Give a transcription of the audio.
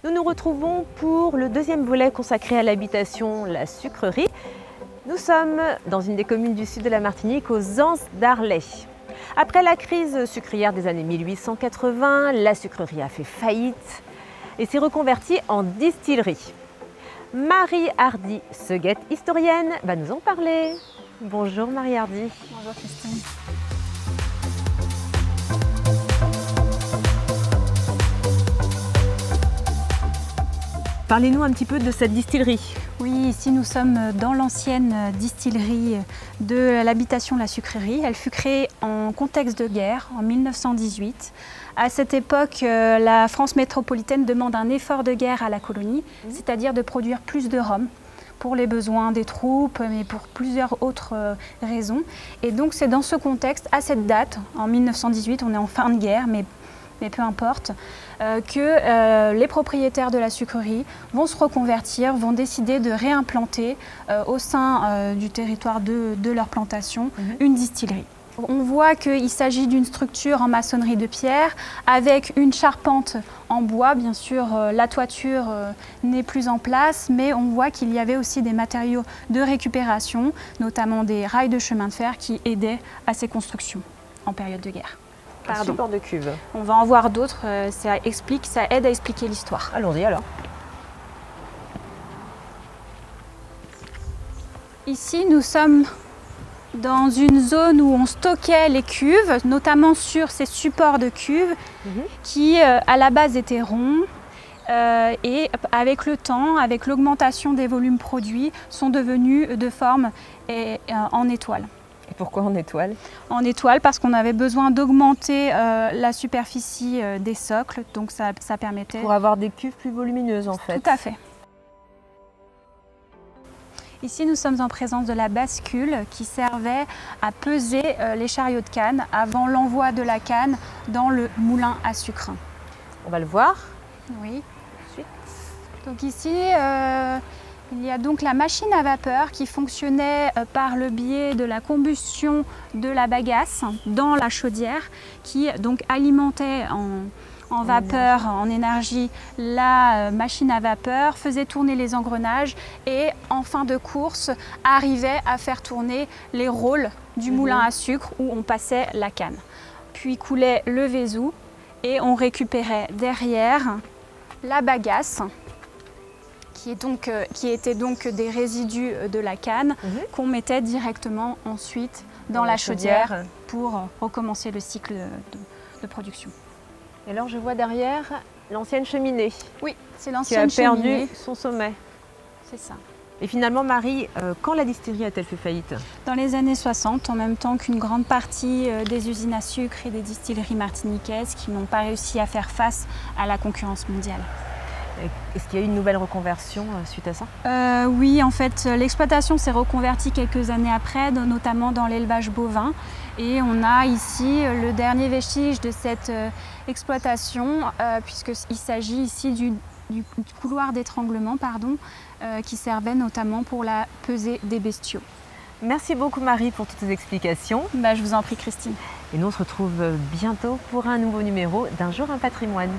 Nous nous retrouvons pour le deuxième volet consacré à l'habitation, la sucrerie. Nous sommes dans une des communes du sud de la Martinique, aux Anses d'Arlet. Après la crise sucrière des années 1880, la sucrerie a fait faillite et s'est reconvertie en distillerie. Marie Hardy Seguette, historienne, va nous en parler. Bonjour Marie Hardy. Bonjour Christine. Parlez-nous un petit peu de cette distillerie. Oui, ici nous sommes dans l'ancienne distillerie de l'habitation La Sucrerie. Elle fut créée en contexte de guerre en 1918. À cette époque, la France métropolitaine demande un effort de guerre à la colonie, c'est-à-dire de produire plus de rhum pour les besoins des troupes, mais pour plusieurs autres raisons. Et donc c'est dans ce contexte, à cette date, en 1918, on est en fin de guerre, mais peu importe, que les propriétaires de la sucrerie vont se reconvertir, vont décider de réimplanter au sein du territoire de leur plantation une distillerie. On voit qu'il s'agit d'une structure en maçonnerie de pierre avec une charpente en bois. Bien sûr, la toiture n'est plus en place, mais on voit qu'il y avait aussi des matériaux de récupération, notamment des rails de chemin de fer qui aidaient à ces constructions en période de guerre. Un support de cuve. On va en voir d'autres, ça aide à expliquer l'histoire. Allons-y alors. Ici, nous sommes dans une zone où on stockait les cuves, notamment sur ces supports de cuves qui, à la base, étaient ronds et avec le temps, avec l'augmentation des volumes produits, sont devenus de forme en étoile. Et pourquoi en étoile? En étoile parce qu'on avait besoin d'augmenter la superficie des socles, donc ça permettait... Pour avoir des cuves plus volumineuses en fait. Tout à fait. Ici, nous sommes en présence de la bascule qui servait à peser les chariots de canne avant l'envoi de la canne dans le moulin à sucre. On va le voir. Oui. Ensuite. Donc ici, il y a donc la machine à vapeur qui fonctionnait par le biais de la combustion de la bagasse dans la chaudière qui donc alimentait en vapeur, en énergie, la machine à vapeur, faisait tourner les engrenages et en fin de course arrivait à faire tourner les rôles du moulin à sucre où on passait la canne. Puis coulait le vésou et on récupérait derrière la bagasse qui était donc des résidus de la canne qu'on mettait directement ensuite dans la chaudière pour recommencer le cycle de production. Et alors je vois derrière l'ancienne cheminée. Oui, c'est l'ancienne cheminée. Qui a cheminée. perdu son sommet. C'est ça. Et finalement Marie, quand la distillerie a-t-elle fait faillite? Dans les années 60, en même temps qu'une grande partie des usines à sucre et des distilleries martiniquaises qui n'ont pas réussi à faire face à la concurrence mondiale. Est-ce qu'il y a eu une nouvelle reconversion suite à ça? Oui, en fait, l'exploitation s'est reconvertie quelques années après, notamment dans l'élevage bovin. Et on a ici le dernier vestige de cette exploitation, puisqu'il s'agit ici du couloir d'étranglement qui servait notamment pour la pesée des bestiaux. Merci beaucoup Marie pour toutes ces explications. Je vous en prie Christine. Et nous on se retrouve bientôt pour un nouveau numéro d'Un jour un patrimoine.